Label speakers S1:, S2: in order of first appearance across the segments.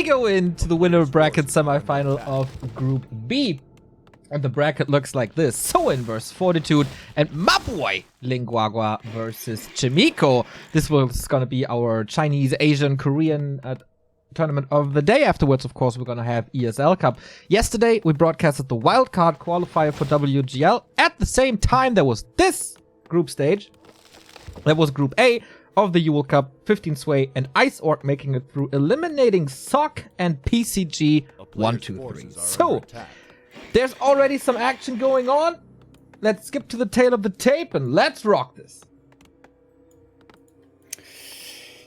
S1: We go into the winner bracket semifinal of Group B. And the bracket looks like this. Soin versus Fortitude and my boy Linguagua versus Chimiko. This was going to be our Chinese, Asian, Korean tournament of the day. Afterwards, of course, we're going to have ESL Cup. Yesterday, we broadcasted the wildcard qualifier for WGL. At the same time, there was this group stage. That was Group A of the Yule Cup. 15 Sway and Ice Orc making it through, eliminating SOC and PCG 1, 2, 3. So, there's already some action going on. Let's skip to the tail of the tape and let's rock this.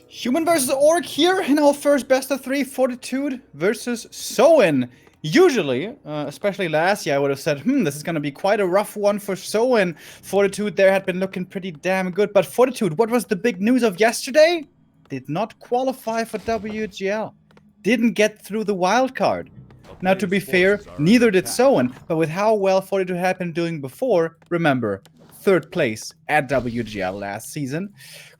S2: Human versus Orc here in our first best of 3, Fortitude versus Soin. Usually, especially last year, I would have said, this is going to be quite a rough one for Soin. Fortitude there had been looking pretty damn good. But Fortitude, what was the big news of yesterday? Did not qualify for WGL. Didn't get through the wild card. Now, to be fair, neither did Soin, but with how well Fortitude had been doing before, remember, 3rd place at WGL last season.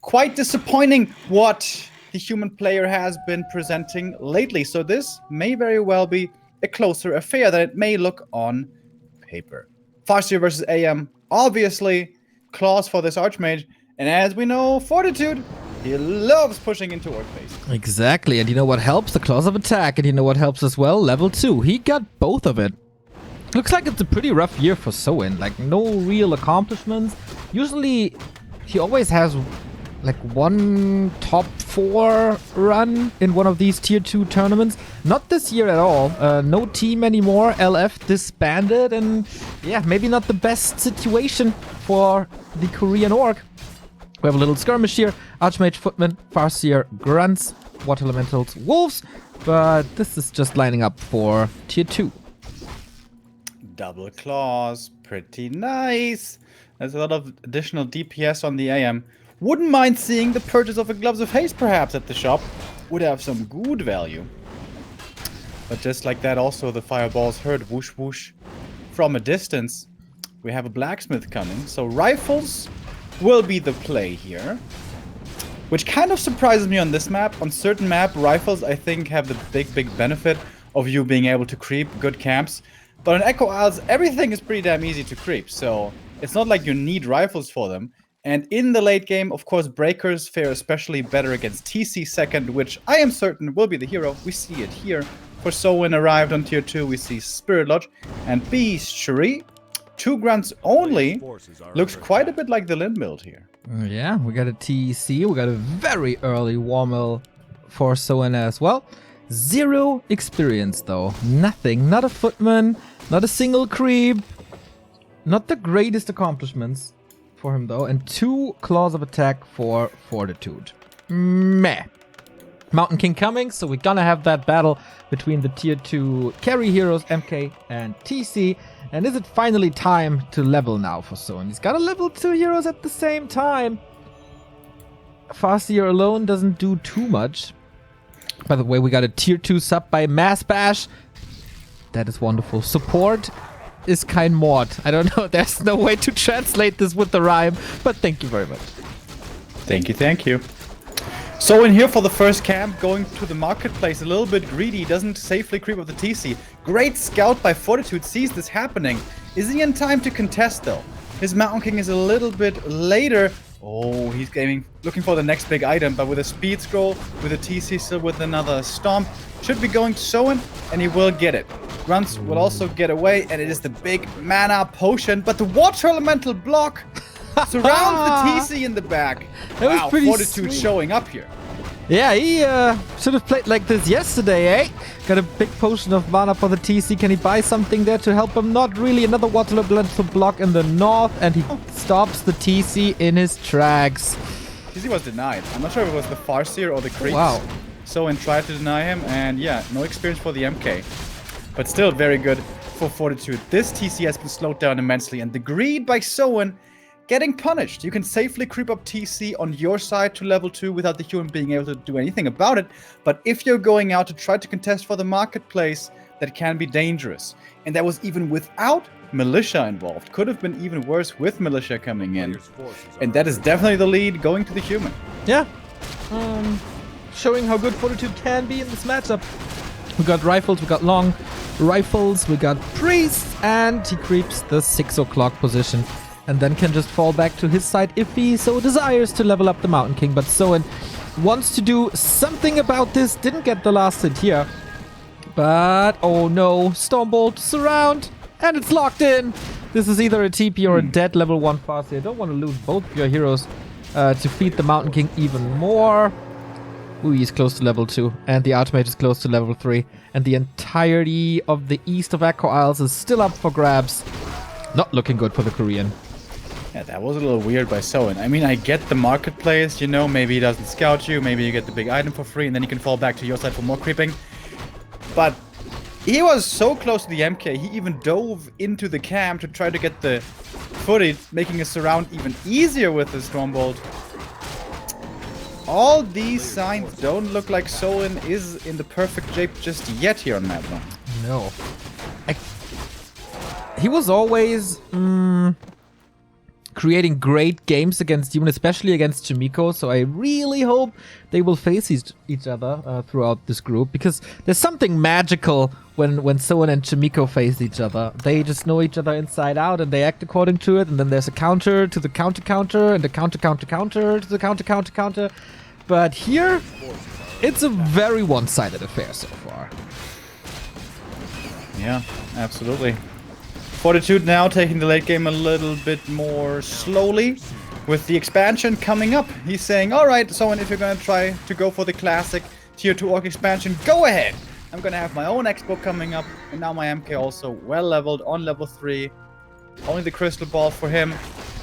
S2: Quite disappointing what the human player has been presenting lately, so this may very well be a closer affair than it may look on paper. Farseer versus AM, obviously, claws for this Archmage, and as we know, Fortitude, he loves pushing into Orc base.
S1: Exactly, and you know what helps? The claws of attack, and you know what helps as well? Level 2. He got both of it. Looks like it's a pretty rough year for Soin. Like, no real accomplishments. Usually, he always has, like, one top 4 run in one of these tier 2 tournaments. Not this year at all. No team anymore. LF disbanded, and yeah, maybe not the best situation for the Korean Orc. We have a little skirmish here. Archmage, Footman, Farseer, Grunts, Water Elementals, Wolves. But this is just lining up for tier 2.
S2: Double claws, pretty nice. There's a lot of additional DPS on the AM. Wouldn't mind seeing the purchase of a Gloves of Haste perhaps at the shop. Would have some good value. But just like that, also the fireballs heard whoosh whoosh from a distance. We have a blacksmith coming, so rifles will be the play here. Which kind of surprises me on this map. On certain map, rifles I think have the big benefit of you being able to creep good camps. But on Echo Isles, everything is pretty damn easy to creep, so it's not like you need rifles for them. And in the late game, of course, Breakers fare especially better against TC second, which I am certain will be the hero. We see it here. For Soin arrived on tier 2, we see Spirit Lodge and Beastry. 2 grunts only. Looks quite a bit like the Lin build here.
S1: Yeah, we got a TC. We got a very early Warmill for Soin as well. 0 experience though. Nothing. Not a footman. Not a single creep. Not the greatest accomplishments for him though. And 2 claws of attack for Fortitude. Meh. Mountain King coming, so we're gonna have that battle between the tier 2 carry heroes, MK and TC. And is it finally time to level now for Soin? He's got a level 2 heroes at the same time. Farseer alone doesn't do too much. By the way, we got a tier 2 sub by Mass Bash. That is wonderful. Support is kein Mord. I don't know, there's no way to translate this with the rhyme, but thank you very much.
S2: Thank you, thank you. So in here for the first camp, going to the marketplace, a little bit greedy, doesn't safely creep up the TC. Great scout by Fortitude, sees this happening. Is he in time to contest though? His Mountain King is a little bit later. Oh, he's looking for the next big item, but with a speed scroll, with a TC still with another stomp, should be going to Soin, and he will get it. Grunts will also get away, and it is the big mana potion, but the water elemental block surrounds the TC in the back.
S1: That was pretty
S2: Fortitude
S1: sweet.
S2: showing up here.
S1: Yeah, he should have played like this yesterday, eh? Got a big potion of mana for the TC. Can he buy something there to help him? Not really. Another water elemental block in the north, and he stops the TC in his tracks.
S2: TC was denied. I'm not sure if it was the Farseer or the creeps.
S1: Wow.
S2: Soin tried to deny him, and yeah, no experience for the MK. But still very good for Fortitude. This TC has been slowed down immensely, and the greed by Soin getting punished. You can safely creep up TC on your side to level 2 without the human being able to do anything about it. But if you're going out to try to contest for the marketplace, that can be dangerous. And that was even without militia involved. Could have been even worse with militia coming in. And that is definitely the lead going to the human.
S1: Yeah. Showing how good Fortitude can be in this matchup. We got rifles, we got long rifles, we got priests, and he creeps the 6 o'clock position and then can just fall back to his side if he so desires to level up the Mountain King. But Soin wants to do something about this. Didn't get the last hit here. But, oh no, Stormbolt, surround, and it's locked in. This is either a TP or a dead level 1 fast. I don't want to lose both your heroes to feed the Mountain King even more. Ooh, he's close to level 2, and the ultimate is close to level 3, and the entirety of the east of Echo Isles is still up for grabs. Not looking good for the Korean.
S2: Yeah, that was a little weird by Soin. I mean, I get the marketplace, you know, maybe he doesn't scout you, maybe you get the big item for free, and then you can fall back to your side for more creeping. But he was so close to the MK, he even dove into the camp to try to get the footage, making a surround even easier with the Stormbolt. All these signs don't look like Soin is in the perfect shape just yet here on map 1.
S1: No. He was always creating great games against Human, especially against Chimiko, so I really hope they will face each other throughout this group, because there's something magical when Soin and Chimiko face each other. They just know each other inside out and they act according to it, and then there's a counter to the counter, and a counter to the counter. But here, it's a very one-sided affair so far.
S2: Yeah, absolutely. Fortitude now taking the late game a little bit more slowly. With the expansion coming up, he's saying, alright, Soin, if you're gonna try to go for the classic tier 2 orc expansion, go ahead! I'm gonna have my own expo coming up, and now my MK also well leveled on level 3. Only the crystal ball for him.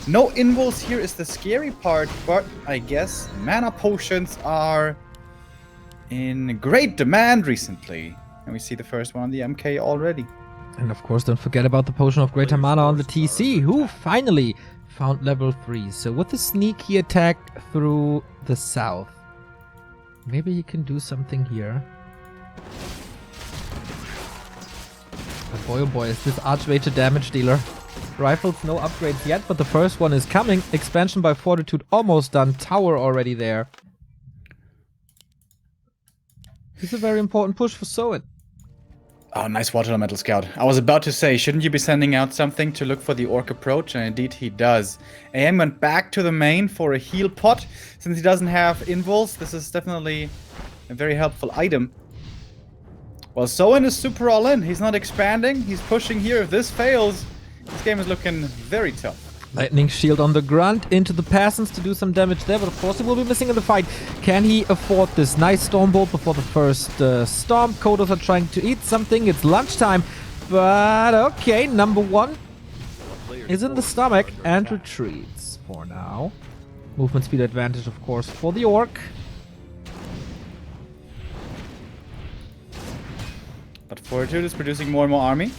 S2: No invuls here is the scary part, but I guess mana potions are in great demand recently. And we see the first one on the MK already.
S1: And of course, don't forget about the Potion of Greater Mana on the TC, who finally found level 3. So with the sneaky attack through the south, maybe you can do something here. But boy oh boy, is this Archmage a damage dealer. Rifles, no upgrades yet, but the first one is coming. Expansion by Fortitude almost done. Tower already there. This is a very important push for Soin.
S2: Oh, nice water metal scout. I was about to say, shouldn't you be sending out something to look for the orc approach? And indeed he does. AM went back to the main for a heal pot. Since he doesn't have invuls, this is definitely a very helpful item. Well, Soin is super all in. He's not expanding. He's pushing here. If this fails, this game is looking very tough.
S1: Lightning shield on the grunt into the peasants to do some damage there, but of course he will be missing in the fight. Can he afford this? Nice Stormbolt before the first storm. Kodos are trying to eat something. It's lunchtime, but okay, number 1 is in the stomach and retreats for now. Movement speed advantage, of course, for the orc.
S2: But Fortitude is producing more and more army.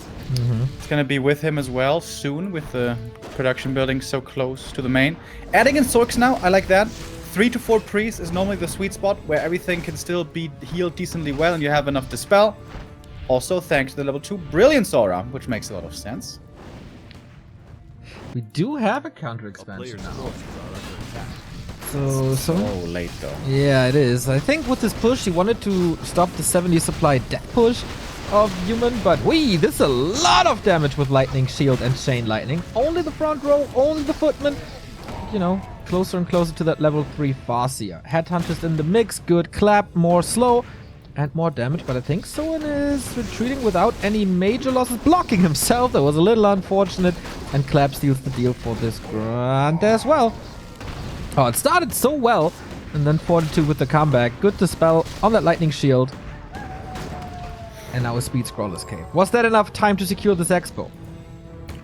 S2: It's gonna be with him as well soon, with the production building so close to the main. Adding in Sorks now, I like that. 3 to 4 priests is normally the sweet spot where everything can still be healed decently well and you have enough dispel. Also thanks to the level 2 Brilliance Aura, which makes a lot of sense.
S1: We do have a counter expansion now. So
S2: late though.
S1: yeah, it is. I think with this push, he wanted to stop the 70 supply death push of Human, but this is a lot of damage with Lightning Shield and Chain Lightning. Only the front row, only the footman. You know, closer and closer to that level 3 Farseer. Headhunters in the mix, good clap, more slow and more damage, but I think Soin is retreating without any major losses, blocking himself. That was a little unfortunate, and clap seals the deal for this grunt as well. Oh, it started so well, and then Fortitude with the comeback. Good dispel on that Lightning Shield. And now a Speed Scroller's Cave. Was that enough time to secure this expo?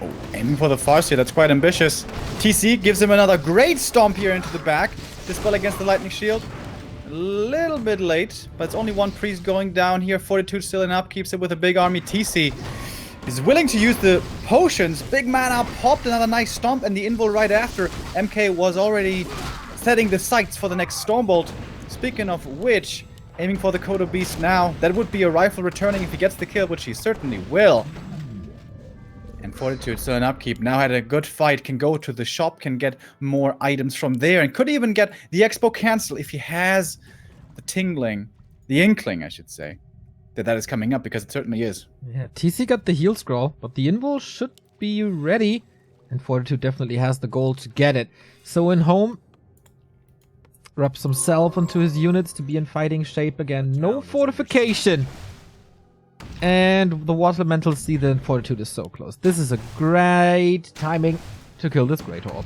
S2: Oh, aiming for the Farseer, that's quite ambitious. TC gives him another great stomp here into the back. Dispel against the Lightning Shield. A little bit late, but it's only 1 priest going down here. Fortitude still in up, keeps it with a big army. TC is willing to use the potions. Big mana popped, another nice stomp, and the invul right after. MK was already setting the sights for the next Stormbolt. Speaking of which, aiming for the Kodo Beast now. That would be a rifle returning if he gets the kill, which he certainly will. And Fortitude still in upkeep. Now had a good fight. Can go to the shop, can get more items from there, and could even get the expo cancel if he has the tingling. The inkling, I should say. that is coming up, because it certainly is.
S1: Yeah, TC got the heal scroll, but the invul should be ready. And Fortitude definitely has the goal to get it. So in home, rub some self onto his units to be in fighting shape again. No fortification. And the water elemental see that Fortitude is so close. This is a great timing to kill this Great Orb.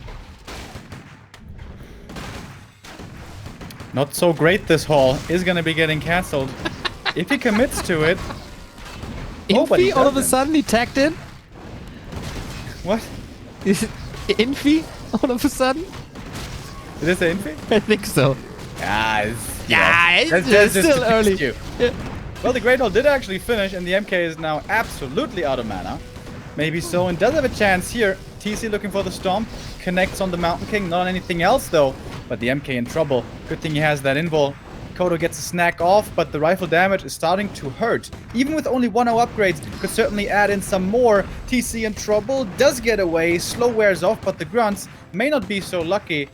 S2: Not so great, this haul is going to be getting cancelled. If he commits to it.
S1: Infi, all of a sudden, he tagged in?
S2: What?
S1: Is it Infi, all of a sudden?
S2: Is this an Infi?
S1: I think so.
S2: It's
S1: still early.
S2: Yeah. Well, the Great Hall did actually finish, and the MK is now absolutely out of mana. Maybe Soin does have a chance here. TC looking for the Stomp. Connects on the Mountain King, not on anything else though. But the MK in trouble. Good thing he has that invul. Kodo gets a snack off, but the rifle damage is starting to hurt. Even with only 1-0 upgrades, could certainly add in some more. TC in trouble, does get away, slow wears off, but the grunts may not be so lucky.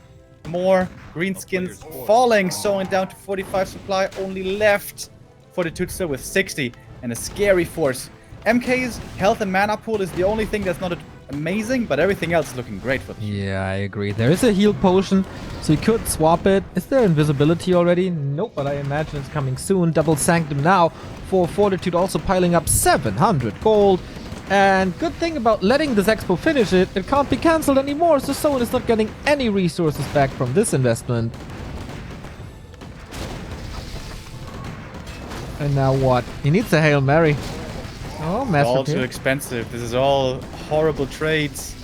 S2: More greenskins falling, Soin down to 45 supply, only left Fortitude still with 60, and a scary force. MK's health and mana pool is the only thing that's not amazing, but everything else is looking great for the team.
S1: Yeah, I agree. There is a heal potion, so you could swap it. Is there invisibility already? Nope, but I imagine it's coming soon. Double Sanctum now for Fortitude, also piling up 700 gold. And good thing about letting this expo finish it, it can't be cancelled anymore, so Soin is not getting any resources back from this investment. And now what? He needs a Hail Mary. Oh, Master
S2: All too expensive. This is all horrible trades.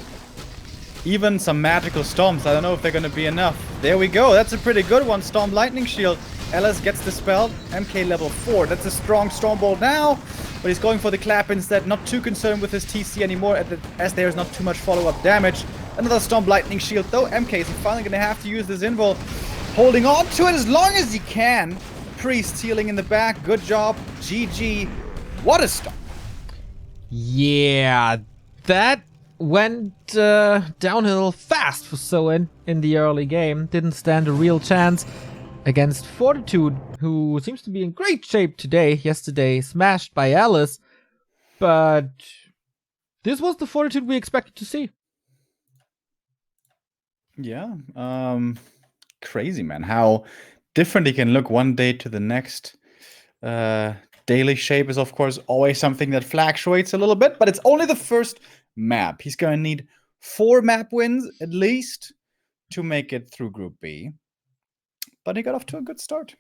S2: Even some magical Stomps. I don't know if they're going to be enough. There we go. That's a pretty good one. Storm Lightning Shield. Ellis gets dispelled. MK level 4. That's a strong Stormbolt now. But he's going for the clap instead. Not too concerned with his TC anymore, as there's not too much follow-up damage. Another Storm Lightning Shield though. MK is finally going to have to use this invul. Holding on to it as long as he can. Priest healing in the back. Good job. GG. What a stop.
S1: Yeah, that went downhill fast for Soin in the early game. Didn't stand a real chance against Fortitude, who seems to be in great shape today. Yesterday smashed by Alice, but this was the Fortitude we expected to see.
S2: Yeah, crazy, man. How different he can look one day to the next. Daily shape is, of course, always something that fluctuates a little bit, but it's only the first map. He's going to need 4 map wins, at least, to make it through Group B. But he got off to a good start.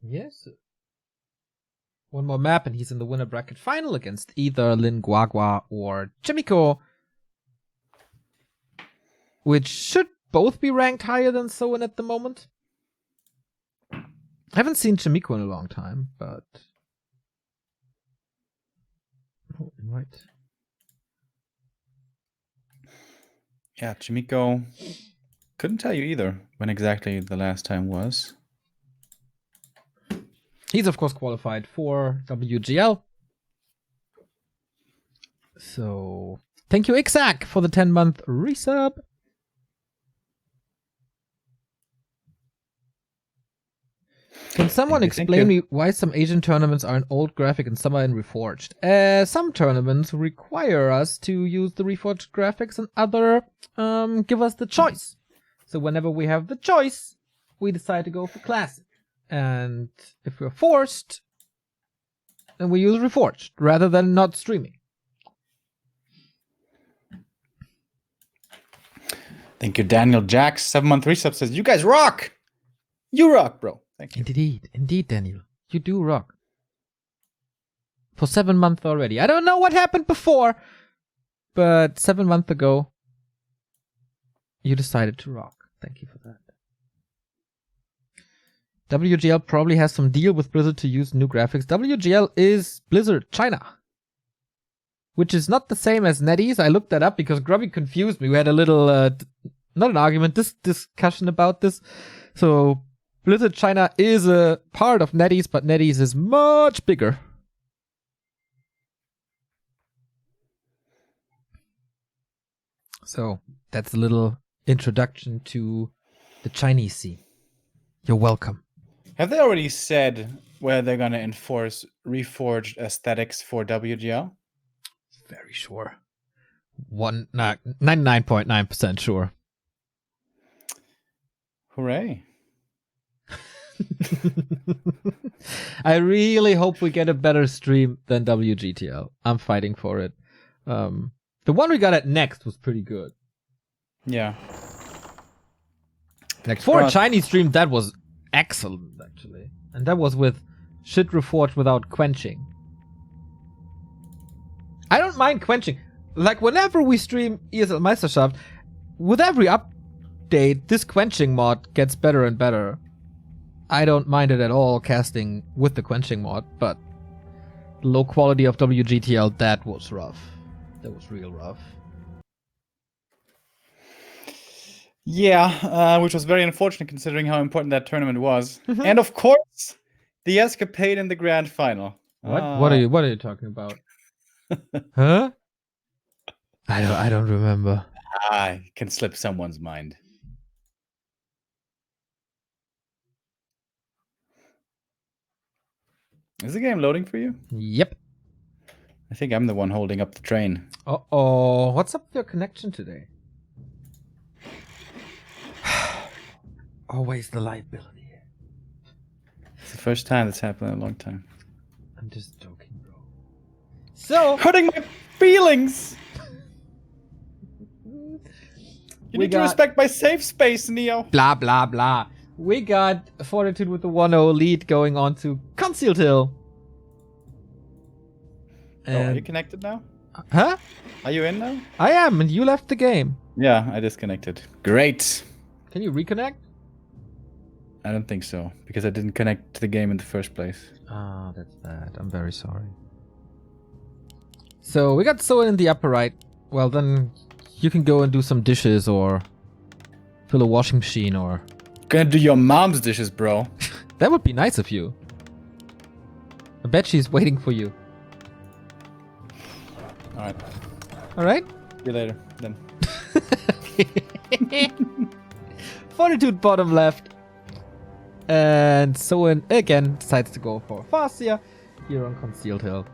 S1: Yes. One more map, and he's in the winner bracket final against either Lin Guagua or Chimiko, which should both be ranked higher than Soin at the moment. I haven't seen Chimiko in a long time, but... Oh, right.
S2: Yeah, Chimiko. Couldn't tell you either when exactly the last time was.
S1: He's, of course, qualified for WGL. So, thank you, Ixac, for the 10-month resub. Can someone explain me why some Asian tournaments are in old graphic and some are in Reforged? Some tournaments require us to use the Reforged graphics and other give us the choice. So whenever we have the choice, we decide to go for Classic. And if we're forced, then we use Reforged rather than not streaming.
S2: Thank you, Daniel Jacks. 7-month resub says, you guys rock! You rock, bro. Thank you.
S1: Indeed, Daniel. You do rock. For 7 months already. I don't know what happened before, but 7 months ago, you decided to rock. Thank you for that. WGL probably has some deal with Blizzard to use new graphics. WGL is Blizzard China, which is not the same as NetEase. I looked that up because Grubby confused me. We had a little, not an argument, discussion about this. So, Blizzard China is a part of NetEase, but NetEase is much bigger. So, that's a little introduction to the Chinese scene. You're welcome.
S2: Have they already said where they're gonna enforce reforged aesthetics for WGL?
S1: Very sure. 99.9% sure.
S2: Hooray.
S1: I really hope we get a better stream than WGTL. I'm fighting for it. The one we got at Next was pretty good.
S2: Yeah.
S1: Like for a Chinese stream, that was excellent actually, and that was with shit reforged without quenching. I don't mind quenching. Like whenever we stream ESL Meisterschaft, with every update, this quenching mod gets better and better. I don't mind it at all casting with the quenching mod, but the low quality of WGTL, that was rough. That was real rough.
S2: Yeah, which was very unfortunate considering how important that tournament was. And of course, the escapade in the grand final.
S1: What? What are you talking about? Huh? I don't remember.
S2: It can slip someone's mind. Is the game loading for you?
S1: Yep.
S2: I think I'm the one holding up the train.
S1: Uh-oh. What's up with your connection today? Always the liability.
S2: It's the first time that's happened in a long time.
S1: I'm just joking, bro. So...
S2: hurting my feelings! You need to respect my safe space, Neo.
S1: Blah, blah, blah. We got Fortitude with the 1-0 lead going on to Concealed Hill.
S2: Are you connected now?
S1: Huh?
S2: Are you in now?
S1: I am, and you left the game.
S2: Yeah, I disconnected. Great.
S1: Can you reconnect?
S2: I don't think so, because I didn't connect to the game in the first place.
S1: Ah, that's bad. I'm very sorry. So, we got Soin in the upper right. Well, then you can go and do some dishes or fill a washing machine or...
S2: Gonna do your mom's dishes, bro.
S1: That would be nice of you. I bet she's waiting for you.
S2: Alright.
S1: Alright?
S2: See you later, then.
S1: Fortitude bottom left. And Soin again decides to go for Farsia here on Concealed Hill.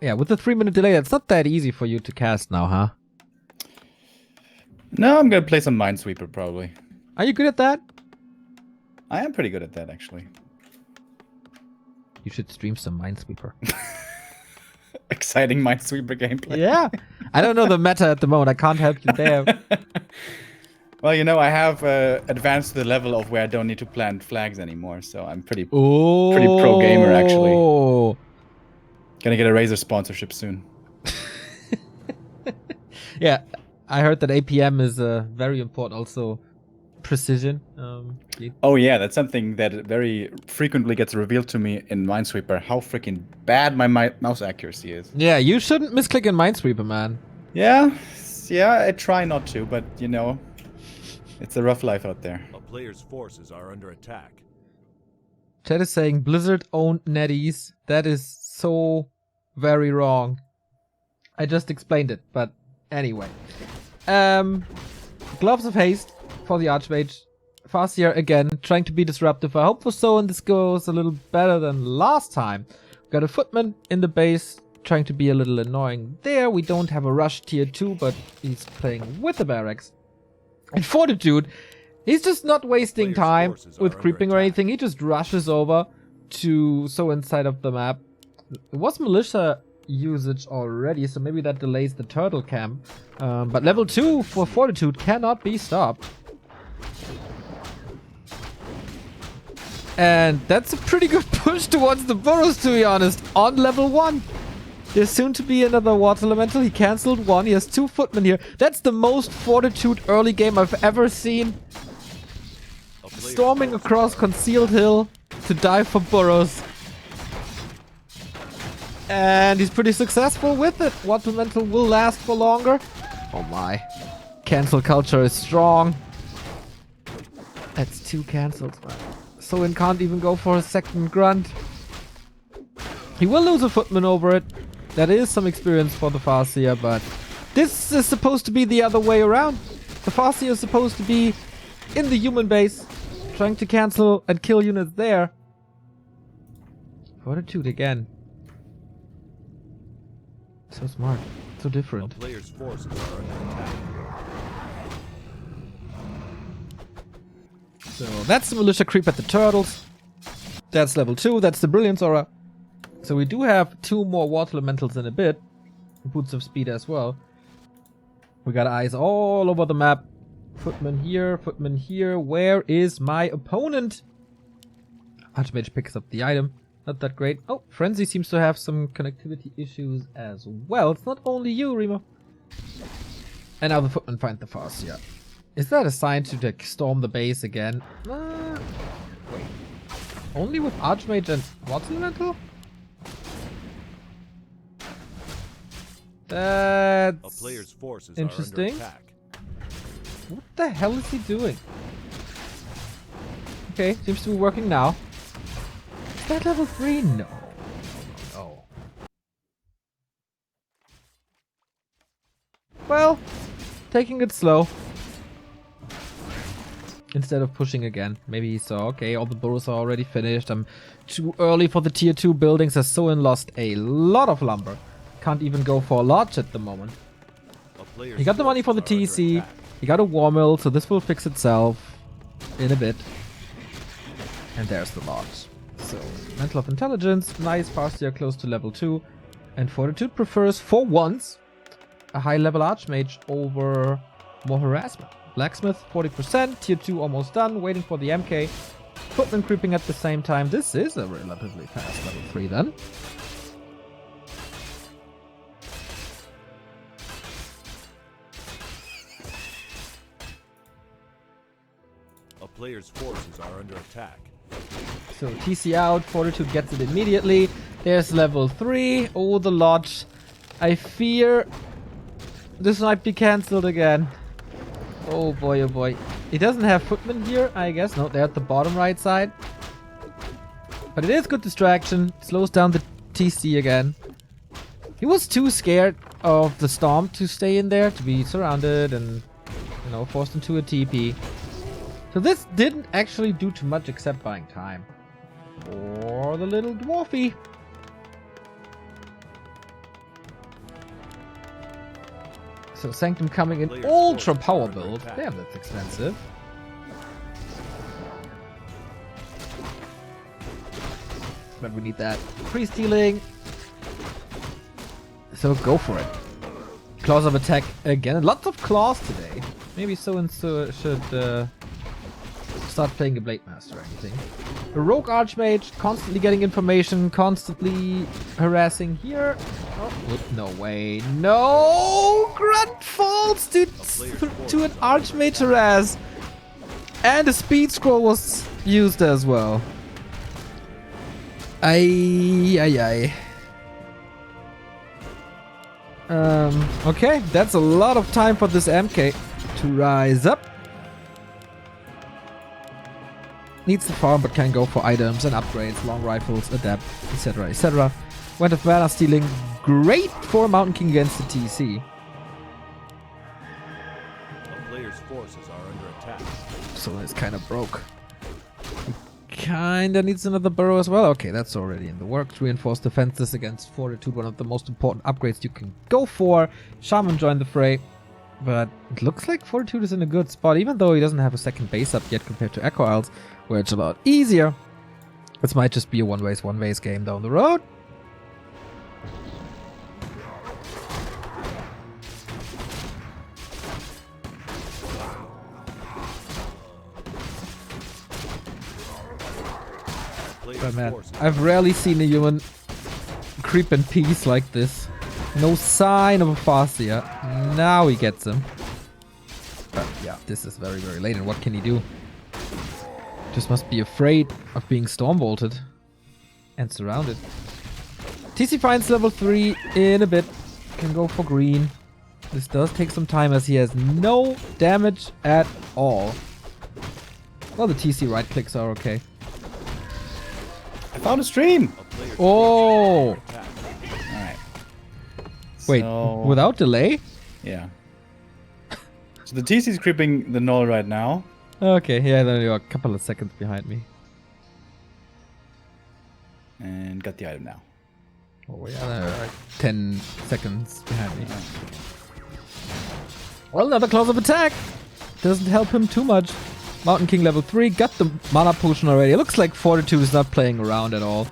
S1: Yeah, with the 3-minute delay, it's not that easy for you to cast now, huh?
S2: No, I'm gonna play some Minesweeper, probably.
S1: Are you good at that?
S2: I am pretty good at that, actually.
S1: You should stream some Minesweeper.
S2: Exciting Minesweeper gameplay.
S1: Yeah. I don't know the meta at the moment. I can't help you there.
S2: Well, you know, I have advanced to the level of where I don't need to plant flags anymore, so I'm pretty pro gamer, actually. Gonna get a Razer sponsorship soon.
S1: Yeah, I heard that APM is very important, also precision.
S2: Oh yeah, that's something that very frequently gets revealed to me in Minesweeper, how freaking bad my mouse accuracy is.
S1: Yeah, you shouldn't misclick in Minesweeper, man.
S2: Yeah, I try not to, but you know, it's a rough life out there.
S3: A player's forces are under attack.
S1: Chat is saying Blizzard owned NetEase. That is so very wrong. I just explained it, but anyway. Gloves of Haste for the Archmage. Farseer again, trying to be disruptive. I hope for Soin this goes a little better than last time. Got a Footman in the base, trying to be a little annoying there. We don't have a rush tier 2, but he's playing with the barracks. And Fortitude, he's just not wasting time with creeping or anything. He just rushes over to Soin's side of the map. It was militia usage already, so maybe that delays the turtle camp. But level 2 for Fortitude cannot be stopped. And that's a pretty good push towards the burrows, to be honest, on level 1. There's soon to be another water elemental. He cancelled one. He has 2 footmen here. That's the most Fortitude early game I've ever seen. Storming across Concealed Hill to dive for burrows. And he's pretty successful with it. Water elemental will last for longer. Oh my. Cancel culture is strong. That's 2 cancels, man. Soin can't even go for a second grunt. He will lose a footman over it. That is some experience for the Farseer, but this is supposed to be the other way around. The Farseer is supposed to be in the human base, trying to cancel and kill units there. Fortitude again. So smart. So
S3: A
S1: different.
S3: player's forces are under attack.
S1: So that's the militia creep at the turtles. That's level 2. That's the brilliance aura. So we do have 2 more water elementals in a bit. Boots of speed as well. We got eyes all over the map. Footman here, footman here. Where is my opponent? Archmage picks up the item. Not that great. Oh, Frenzy seems to have some connectivity issues as well. It's not only you, Remo. And now the footman find the Farseer. Is that a sign to like, storm the base again? Wait. Only with Archmage and Water Elemental?
S3: A
S1: That's
S3: player's forces
S1: interesting.
S3: are under attack.
S1: What the hell is he doing? Okay, seems to be working now. Is that level 3? No. No. Well, taking it slow. Instead of pushing again. Maybe he saw, okay, all the burrows are already finished. I'm too early for the tier 2 buildings as Soin lost a lot of lumber. Can't even go for a lodge at the moment. He got the money for the TC. He got a war mill, so this will fix itself in a bit. And there's the lodge. So, Mental of Intelligence, nice, Farseer close to level 2. And Fortitude prefers, for once, a high level Archmage over more harassment. Blacksmith, 40%, tier 2 almost done, waiting for the MK. Footman creeping at the same time. This is a relatively fast level 3 then.
S3: A player's forces are under attack.
S1: So TC out, Fortitude gets it immediately. There's level 3. Oh, the lodge. I fear this might be cancelled again. Oh boy, oh boy. He doesn't have footmen here, I guess. No, they're at the bottom right side. But it is good distraction. Slows down the TC again. He was too scared of the storm to stay in there, to be surrounded and, you know, forced into a TP. So this didn't actually do too much except buying time. For the little dwarfy. So Sanctum coming in ultra power build. Damn, that's expensive. But we need that. Priest healing. So go for it. Claws of attack again. Lots of claws today. Maybe so should start playing a Blade Master or anything. A rogue Archmage, constantly getting information, constantly harassing here. Oh, no way. No! Grunt falls to an Archmage harass. And a speed scroll was used as well. Ay. Okay, that's a lot of time for this MK to rise up. Needs to farm but can go for items and upgrades, long rifles, adapt, etc, etc. Went of mana stealing, great for a Mountain King against the TC.
S3: A player's forces are under attack.
S1: So it's kind of broke. Kinda needs another burrow as well. Okay, that's already in the works. Reinforced defenses against Fortitude, one of the most important upgrades you can go for. Shaman joined the fray. But it looks like Fortitude is in a good spot, even though he doesn't have a second base up yet compared to Echo Isles, where it's a lot easier. This might just be a one-ways game down the road. But man, I've rarely seen a human creep in peace like this. No sign of a Farseer. Now he gets him. But yeah, this is very, very late. And what can he do? Just must be afraid of being storm bolted and surrounded. TC finds level 3 in a bit. Can go for green. This does take some time as he has no damage at all. Well, the TC right clicks are okay.
S2: I found a stream!
S1: Oh!
S2: Alright.
S1: Wait, without delay?
S2: Yeah. So the TC is creeping the null right now.
S1: Okay, yeah, then you're a couple of seconds behind me.
S2: And got the item now.
S1: Oh, we are like 10 seconds behind me. Well, another claws of attack. Doesn't help him too much. Mountain King level 3. Got the mana potion already. It looks like Fortitude is not playing around at all.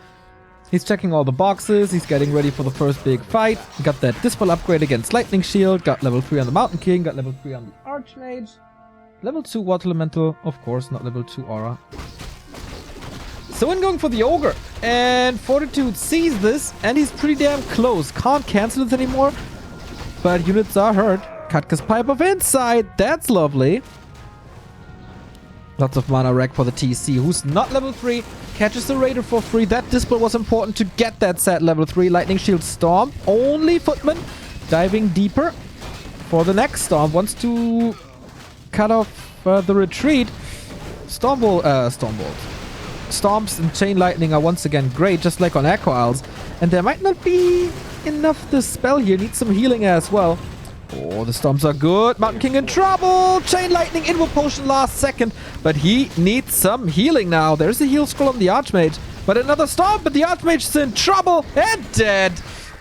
S1: He's checking all the boxes. He's getting ready for the first big fight. Got that Dispel upgrade against Lightning Shield. Got level 3 on the Mountain King. Got level 3 on the Archmage. Level 2 Water Elemental. Of course, not level 2 Aura. Soin going for the Ogre. And Fortitude sees this. And he's pretty damn close. Can't cancel it anymore. But units are hurt. Katka's Pipe of Insight. That's lovely. Lots of mana wreck for the TC, who's not level 3. Catches the Raider for free. That Dispel was important to get that set level 3. Lightning Shield Storm. Only Footman diving deeper for the next Storm. Wants to cut off the retreat. Stormbolt. Storms and Chain Lightning are once again great, just like on Echo Isles. And there might not be enough to spell here. Needs some healing as well. Oh, the Storms are good. Mountain King in trouble. Chain Lightning, Invo Potion last second. But he needs some healing now. There's a heal scroll on the Archmage. But another Storm, but the Archmage is in trouble and dead.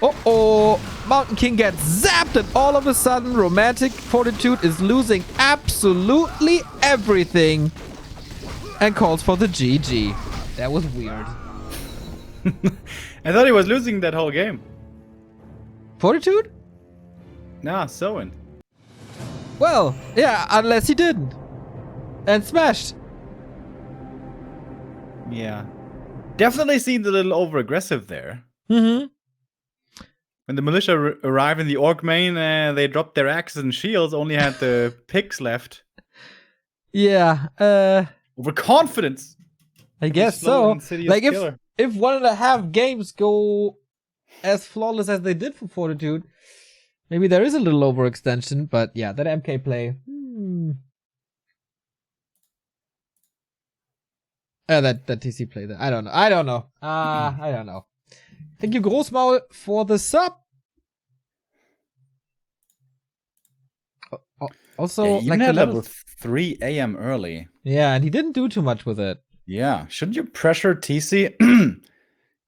S1: Uh-oh. Mountain King gets zapped and all of a sudden Romantic Fortitude is losing absolutely everything. And calls for the GG. That was weird.
S2: I thought he was losing that whole game.
S1: Fortitude?
S2: Nah, Soin.
S1: Well, yeah, unless he didn't. And smashed.
S2: Yeah. Definitely seemed a little over-aggressive there.
S1: Mm-hmm.
S2: When the militia arrived in the Orc main, they dropped their axes and shields, only had the picks left.
S1: Yeah,
S2: Overconfidence!
S1: I guess so. Like,
S2: killer.
S1: if 1.5 games go as flawless as they did for Fortitude, maybe there is a little overextension, but yeah, that MK play. That TC play. I don't know. I don't know. Thank you, Großmaul, for the sub. Also,
S2: yeah, even
S1: like
S2: had
S1: the
S2: level 3 AM early.
S1: Yeah, and he didn't do too much with it.
S2: Yeah, shouldn't you pressure TC?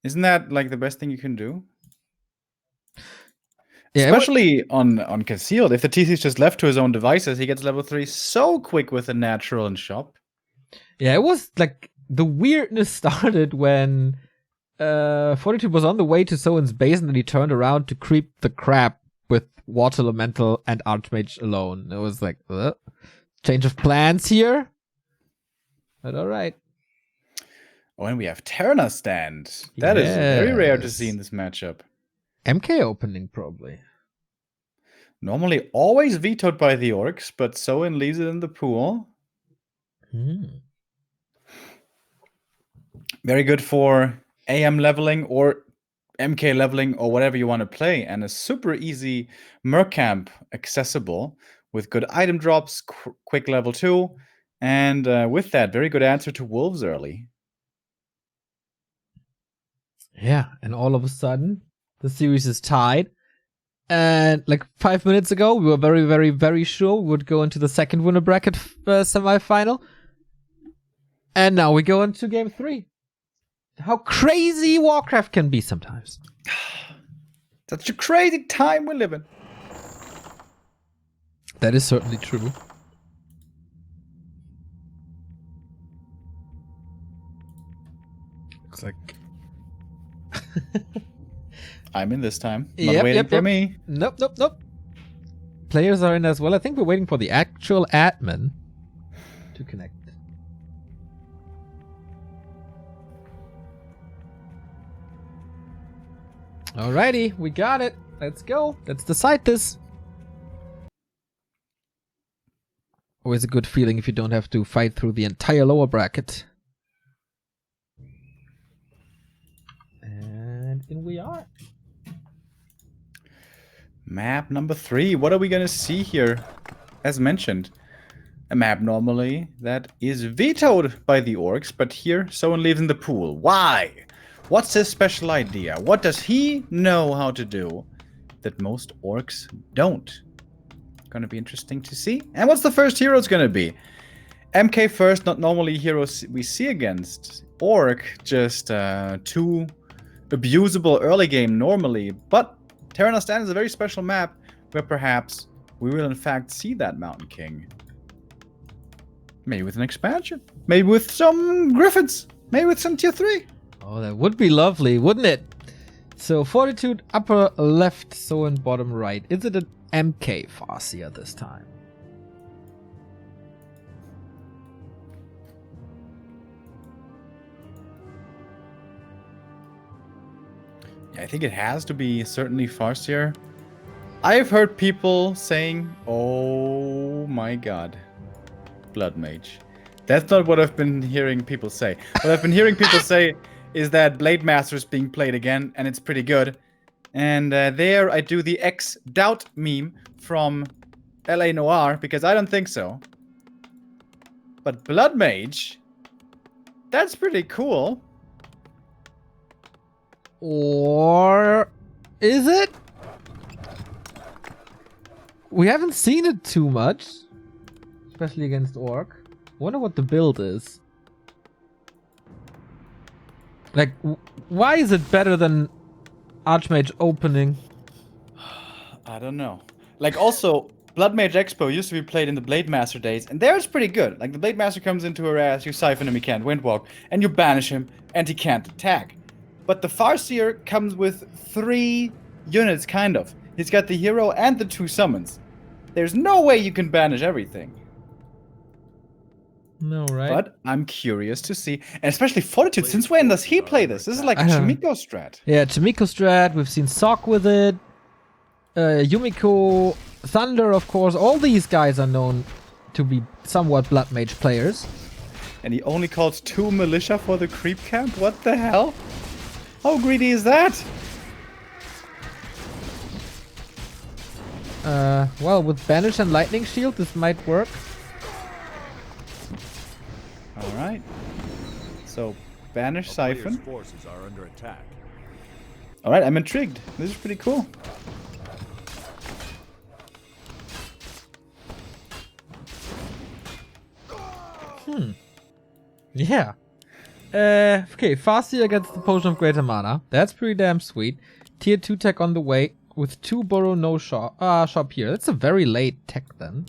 S2: Isn't that like the best thing you can do? Yeah, especially on Concealed. If the TC is just left to his own devices, he gets level 3 so quick with a natural and shop.
S1: Yeah, it was like the weirdness started when Fortitude was on the way to Soin's base and then he turned around to creep the crab with Water Elemental and Archmage alone. It was like, change of plans here? But alright.
S2: Oh, and we have Terna stand. That is very rare to see in this matchup.
S1: MK opening, probably.
S2: Normally always vetoed by the Orcs, but Soin leaves it in the pool. Very good for AM leveling or MK leveling or whatever you want to play. And a super easy Merc camp accessible with good item drops, quick level 2. And with that, very good answer to Wolves early.
S1: Yeah, and all of a sudden, the series is tied. And like 5 minutes ago, we were very, very, very sure we would go into the second Winnerbracket semifinal. And now we go into game 3. How crazy Warcraft can be sometimes.
S2: Such a crazy time we live in.
S1: That is certainly true. Looks like...
S2: I'm in this time. Not waiting for me.
S1: Nope. Players are in as well. I think we're waiting for the actual admin to connect. Alrighty, we got it. Let's go. Let's decide this. Always a good feeling if you don't have to fight through the entire lower bracket. And in we are.
S2: Map number 3. What are we going to see here? As mentioned, a map normally that is vetoed by the Orcs, but here someone leaves in the pool. Why? What's his special idea? What does he know how to do that most Orcs don't? Gonna be interesting to see. And what's the first hero it's gonna be? MK first, not normally heroes we see against. Orc, just 2 abusable early game normally, but Terra Nostana is a very special map where perhaps we will in fact see that Mountain King. Maybe with an expansion. Maybe with some Griffins. Maybe with some tier 3.
S1: Oh, that would be lovely, wouldn't it? So Fortitude upper left, Soin bottom right. Is it an MK Farseer this time?
S2: I think it has to be certainly Farseer. I've heard people saying, oh my god, Blood Mage. That's not what I've been hearing people say. What I've been hearing people say is that Blade Master is being played again, and it's pretty good. And there I do the X-Doubt meme from LA Noir, because I don't think so. But Blood Mage, that's pretty cool.
S1: Or is it? We haven't seen it too much, especially against Orc. Wonder what the build is. Like, why is it better than Archmage opening?
S2: I don't know. Like, also, Blood Mage Expo used to be played in the Blade Master days, and there it's pretty good. Like, the Blade Master comes into her ass, you siphon him, he can't Windwalk, and you banish him, and he can't attack. But the Farseer comes with 3 units, kind of. He's got the hero and the 2 summons. There's no way you can banish everything.
S1: No, right?
S2: But I'm curious to see, and especially Fortitude, since when does he play this? This is like a Chimiko strat.
S1: Yeah, Chimiko strat, we've seen Sok with it. Yumiko, Thunder, of course. All these guys are known to be somewhat Blood Mage players.
S2: And he only calls 2 militia for the creep camp? What the hell? How greedy is that?
S1: Well, with Banish and Lightning Shield, this might work.
S2: Alright. So, Banish
S3: A
S2: Siphon.
S3: player's forces are under attack.
S2: Alright, I'm intrigued. This is pretty cool.
S1: Yeah. Okay, Farseer gets the Potion of Greater Mana. That's pretty damn sweet. Tier 2 tech on the way with 2 Burrow, no shop. Shop here. That's a very late tech then.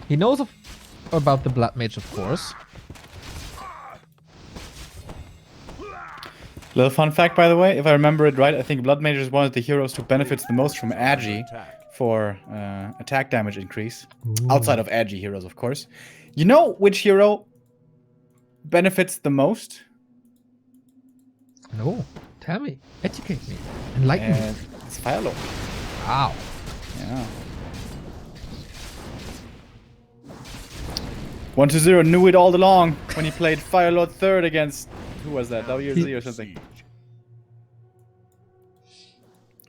S1: He knows about the Blood Mage, of course.
S2: Little fun fact, by the way, if I remember it right, I think Blood Mage is one of the heroes who benefits the most from Agi for attack damage increase.
S1: Ooh.
S2: Outside of Agi heroes, of course. You know which hero benefits the most?
S1: No. Tell me. Educate me. Enlighten me.
S2: It's Firelord.
S1: Wow.
S2: Yeah. 1-0 knew it all along when he played Firelord 3rd against... Who was that? WC or something.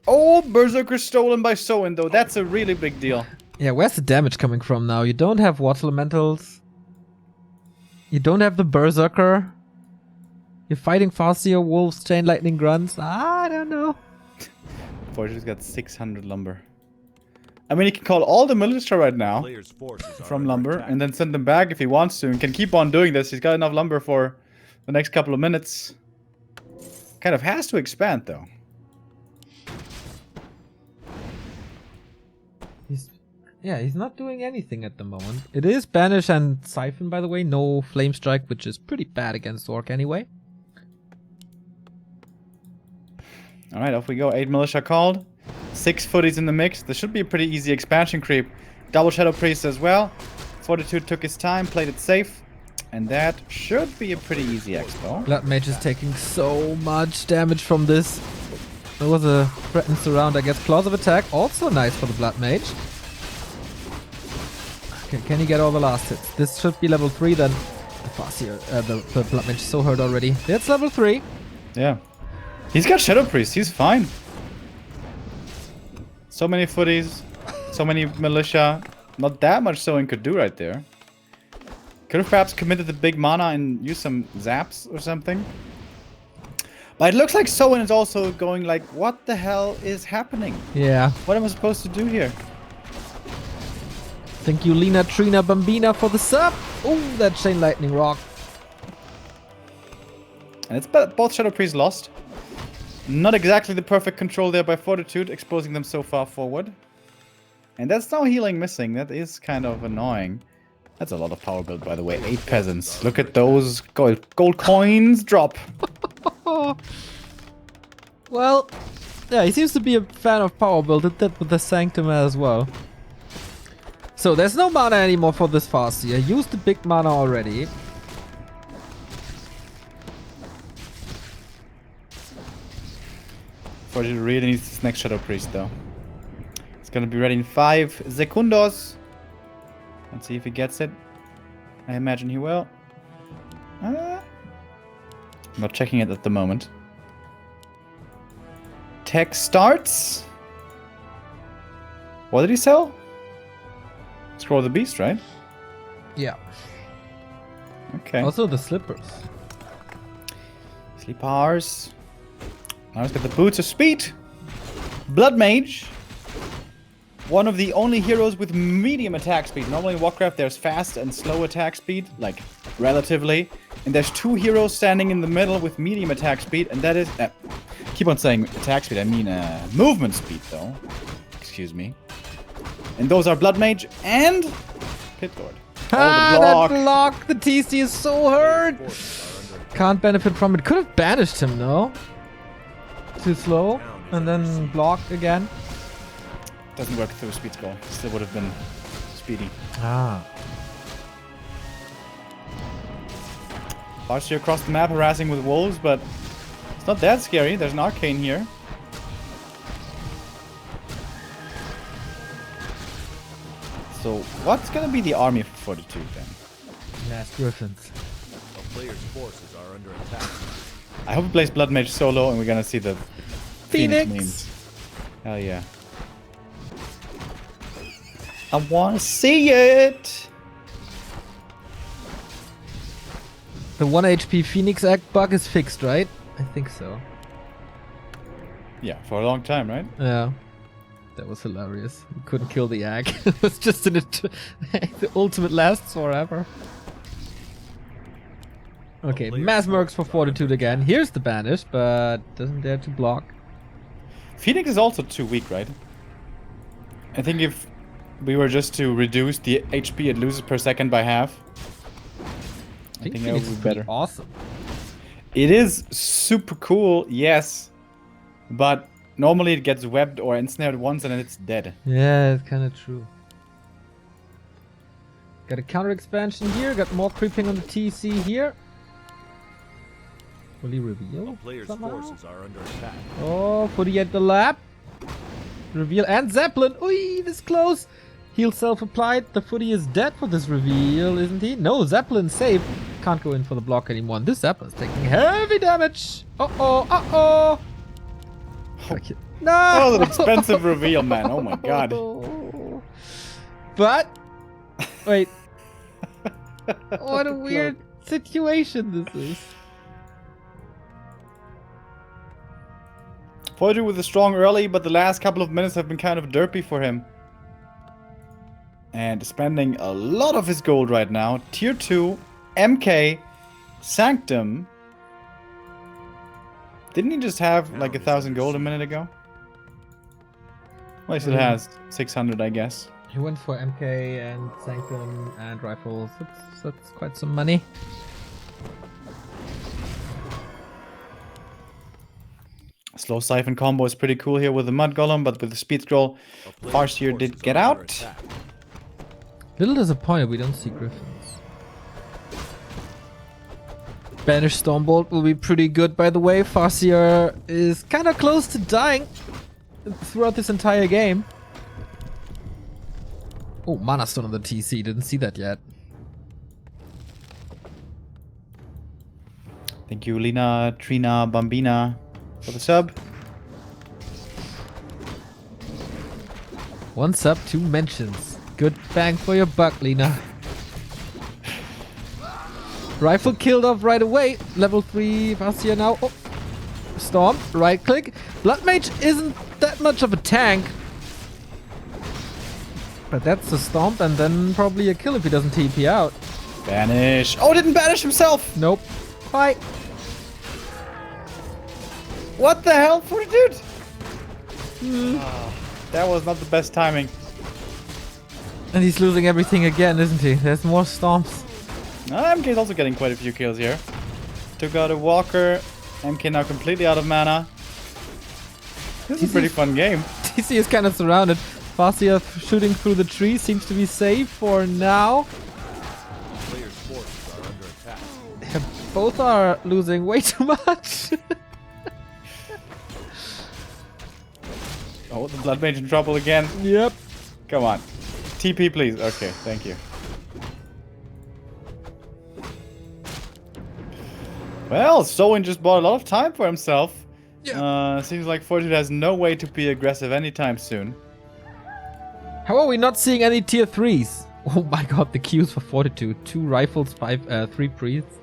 S2: Oh, Berserker stolen by Soin, though. That's a really big deal.
S1: Yeah, where's the damage coming from now? You don't have Water Elementals. You don't have the Berserker. You're fighting Farseer, Wolves, Chain Lightning Grunts. I don't know.
S2: Fortune's got 600 lumber. I mean, he can call all the militia right now
S3: Player's forces are
S2: from
S3: under
S2: lumber
S3: attack.
S2: and then send them back if he wants to and can keep on doing this. He's got enough lumber for the next couple of minutes. Kind of has to expand, though.
S1: He's not doing anything at the moment. It is Banish and Siphon, by the way. No Flame Strike, which is pretty bad against Orc anyway.
S2: Alright, off we go. 8 militia called. 6 footies in the mix. This should be a pretty easy expansion creep. Double Shadow Priest as well. Fortitude took his time, played it safe. And that should be a pretty easy expo.
S1: Blood Mage is taking so much damage from this. There was a threatened surround, I guess. Claws of Attack, also nice for the Blood Mage. Okay, can he get all the last hits? This should be level 3 then. The Farseer, the Blood Mage is so hurt already. It's level 3.
S2: Yeah. He's got Shadow Priest, he's fine. So many footies, so many militia. Not that much Soin could do right there. Could have perhaps committed the big mana and used some zaps or something. But it looks like Soin is also going like, what the hell is happening?
S1: Yeah.
S2: What am I supposed to do here?
S1: Thank you, Lina, Trina, Bambina for the sub. Oh, that Chain Lightning Rock.
S2: And it's both Shadow Priest lost. Not exactly the perfect control there by Fortitude, exposing them so far forward. And that's now healing missing. That is kind of annoying. That's a lot of power build, by the way. 8 peasants. Look at those gold coins drop.
S1: Well, yeah, he seems to be a fan of power build. It did with the Sanctum as well. So there's no mana anymore for this Farseer. Used the big mana already.
S2: Fortitude really needs this next Shadow Priest, though. It's gonna be ready in 5 secondos. Let's see if he gets it. I imagine he will. I'm not checking it at the moment. Tech starts. What did he sell? Scroll the Beast, right?
S1: Yeah.
S2: Okay.
S1: Also the slippers.
S2: Sleepers. Now he's got the Boots of Speed. Blood Mage. One of the only heroes with medium attack speed. Normally in Warcraft there's fast and slow attack speed, like relatively. And there's 2 heroes standing in the middle with medium attack speed, and that is... keep on saying attack speed, I mean movement speed though. Excuse me. And those are Blood Mage and Pit Lord.
S1: That block! The TC is so hurt! Can't benefit from it. Could have banished him, no? Too slow. And then blocked again.
S2: Doesn't work through speed scroll. Still would have been speedy.
S1: Ah.
S2: Farseer across the map harassing with wolves, but it's not that scary. There's an arcane here. So what's gonna be the army for Fortitude then?
S1: Last Griffins.
S3: A player's forces are under attack.
S2: I hope he plays Blood Mage solo and we're gonna see the Phoenix memes. Hell yeah. I wanna see it!
S1: The 1 HP Phoenix Egg bug is fixed, right? I think so.
S2: Yeah, for a long time, right?
S1: Yeah. That was hilarious. You couldn't kill the egg. It was just the ultimate lasts forever. Okay, mass mercs for Fortitude again. Here's the banish, but doesn't dare to block.
S2: Phoenix is also too weak, right? I think if we were just to reduce the HP it loses per second by half, I think that would be better.
S1: Awesome.
S2: It is super cool, yes, but normally it gets webbed or ensnared once and then it's dead.
S1: Yeah, it's kind of true. Got a counter expansion here. Got more creeping on the TC here. Will he reveal?
S3: A player's
S1: somehow?
S3: forces are under attack.
S1: Oh, footy at the lab. Reveal and Zeppelin. Oi, this close. Heal self-applied. The footy is dead for this reveal, isn't he? No, Zeppelin safe. Can't go in for the block anymore. And this Zeppelin's taking heavy damage. Uh-oh, uh-oh. Okay. No!
S2: Oh, that expensive reveal, man. Oh my god.
S1: But, wait. What a weird situation this is.
S2: Fortitude with a strong early, but the last couple of minutes have been kind of derpy for him. And spending a lot of his gold right now. Tier 2, MK, Sanctum. Didn't he just have like 1,000 gold a minute ago? Well, he still has 600, I guess.
S1: He went for MK and Sanctum and rifles. That's quite some money.
S2: Slow Siphon combo is pretty cool here with the Mud Golem, but with the Speed Scroll, Farseer did get out.
S1: Little disappointed we don't see Griffins. Banished Stormbolt will be pretty good, by the way. Farseer is kind of close to dying throughout this entire game. Oh, Mana Stone on the TC. Didn't see that yet.
S2: Thank you, Lina, Trina, Bambina, for the sub.
S1: 1 sub, 2 mentions. Good bang for your buck, Lina. Rifle killed off right away. Level 3 Farseer now. Oh. Storm, right click. Blood Mage isn't that much of a tank. But that's a stomp and then probably a kill if he doesn't TP out.
S2: Banish. Oh, didn't banish himself.
S1: Nope. Bye.
S2: What the hell, Fortitude? That was not the best timing.
S1: And he's losing everything again, isn't he? There's more storms.
S2: MK is also getting quite a few kills here. Took out a Walker. MK now completely out of mana. This is a pretty fun game.
S1: TC is kind of surrounded. Fastia shooting through the tree seems to be safe for now.
S3: Players' forces are under attack.
S1: Both are losing way too much.
S2: Oh, the Blood Mage in trouble again.
S1: Yep.
S2: Come on. TP, please. Okay, thank you. Well, Soin just bought a lot of time for himself.
S1: Yeah.
S2: Seems like Fortitude has no way to be aggressive anytime soon.
S1: How are we not seeing any tier 3s? Oh my god, the queues for Fortitude. 2 rifles, 3 priests.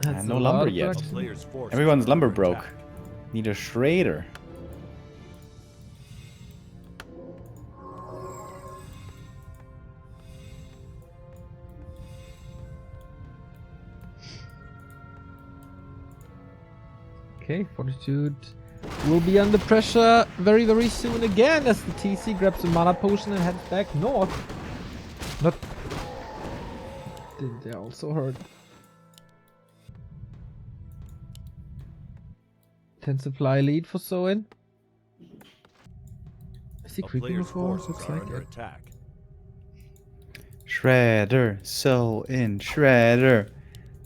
S1: That's
S2: no
S1: a
S2: lumber
S1: lot of
S2: yet.
S1: production.
S3: Players' forces
S2: Everyone's
S3: are
S2: lumber
S3: under
S2: broke.
S3: attack.
S2: Need a Schrader.
S1: Okay, Fortitude will be under pressure very, very soon again as the TC grabs a mana potion and heads back north. Not... They also hurt. 10 supply lead for Soin. Is he
S3: A
S1: creeping
S3: player's
S1: before?
S3: forces
S1: Looks
S3: are
S1: like
S3: under
S1: it.
S3: attack.
S2: Shredder. Soin. Shredder.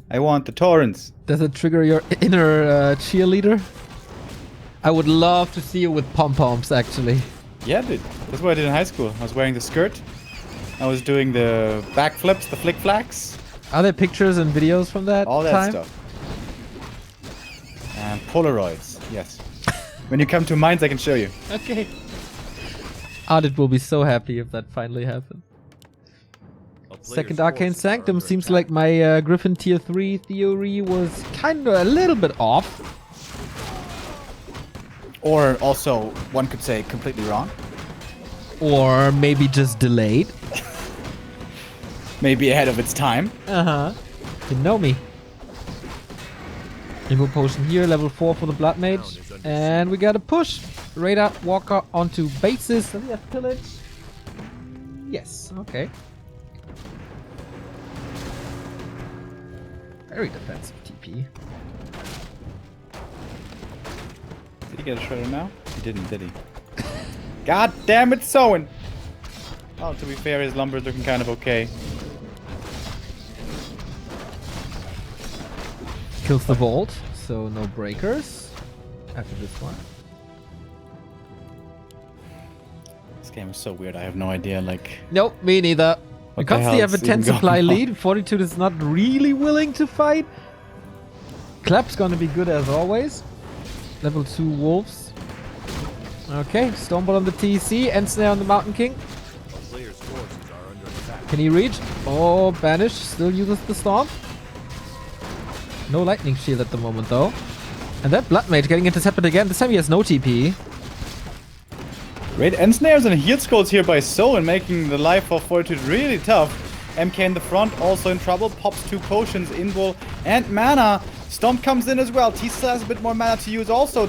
S2: I want the torrents.
S1: Does it trigger your inner cheerleader? I would love to see you with pom-poms, actually.
S2: Yeah, dude. That's what I did in high school. I was wearing the skirt. I was doing the backflips, the flick flacks,
S1: Are there pictures and videos from that
S2: all that
S1: time?
S2: stuff. And Polaroids, yes. When you come to Mainz, I can show you.
S1: Okay. Ardit will be so happy if that finally happens.
S3: A player's
S1: Second Arcane
S3: forces are
S1: Sanctum
S3: under
S1: seems
S3: attack.
S1: like my Griffin tier 3 theory was kind of a little bit off.
S2: Or also, one could say, completely wrong.
S1: Or maybe just delayed.
S2: Maybe ahead of its time.
S1: Uh-huh. You know me. Remo potion here, level 4 for the Blood Mage. And we got a push. Radar Walker onto bases. Does he have pillage? Yes, okay. Very defensive TP.
S2: Did he get a Shredder now? He didn't, did he? God damn it, Soin! Oh, to be fair, his lumber's looking kind of okay.
S1: Kills the vault, so no breakers after this one.
S2: This game is so weird, I have no idea, like...
S1: Nope, me neither.
S2: What
S1: Because
S2: the hell
S1: they have a
S2: is
S1: 10
S2: even
S1: supply
S2: going on?
S1: lead, Fortitude is not really willing to fight. Clap's gonna be good as always. Level 2 wolves. Okay, Stormbolt on the TC, and Snare on the Mountain King.
S3: A player's forces are under attack.
S1: Can he reach? Oh, Banish still uses the Storm. No Lightning Shield at the moment though. And that Blood Mage getting intercepted again. This time he has no TP.
S2: Great end snares and heal scrolls here by Soin, making the life of Fortitude really tough. MK in the front, also in trouble. Pops 2 potions, invul, and mana. Stomp comes in as well. T still has a bit more mana to use also.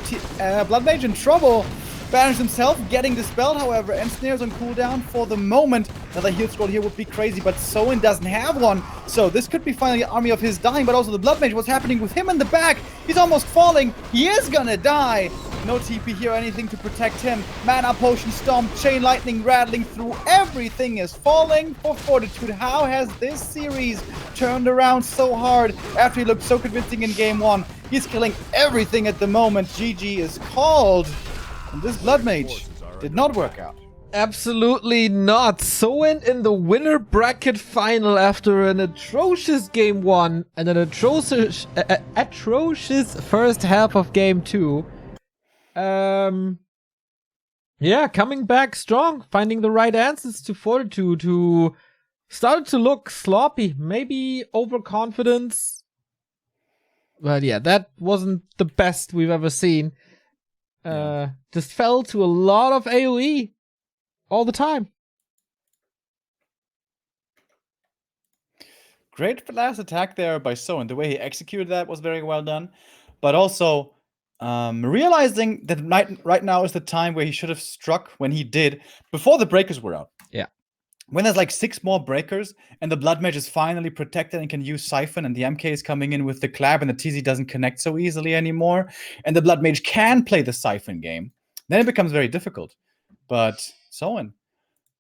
S2: Blood Mage in trouble. Banish himself getting dispelled, however, and snares on cooldown for the moment. Another heal scroll here would be crazy, but Soin doesn't have one. So this could be finally an army of his dying, but also the Blood Mage. What's happening with him in the back? He's almost falling. He is gonna die. No TP here, anything to protect him. Mana potion, stomp, chain lightning rattling through. Everything is falling for Fortitude. How has this series turned around so hard after he looked so convincing in game 1? He's killing everything at the moment. GG is called. And this Blood Mage did not work out.
S1: Absolutely not. Soin in the winner bracket final after an atrocious game 1 and an atrocious first half of game 2. Yeah, coming back strong, finding the right answers to Fortitude, who started to look sloppy, maybe overconfidence. But yeah, that wasn't the best we've ever seen. Just fell to a lot of AoE all the time.
S2: Great last attack there by Soin. The way he executed that was very well done. but also realizing that right now is the time where he should have struck when he did before the breakers were out.
S1: Yeah.
S2: When there's like 6 more breakers and the Blood Mage is finally protected and can use Siphon, and the MK is coming in with the Clab and the TZ doesn't connect so easily anymore, and the Blood Mage can play the Siphon game, then it becomes very difficult. But Soin,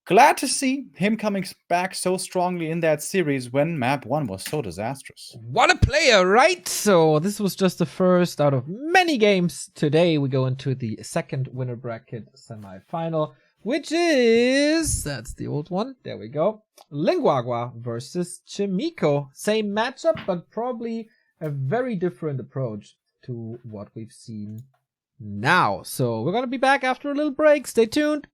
S2: glad to see him coming back so strongly in that series when map 1 was so disastrous.
S1: What a player, right? So this was just the first out of many games. Today we go into the second winner bracket semi-final, which is, that's the old one, there we go, Linguagua versus Chimiko. Same matchup, but probably a very different approach to what we've seen now. So we're gonna be back after a little break. Stay tuned.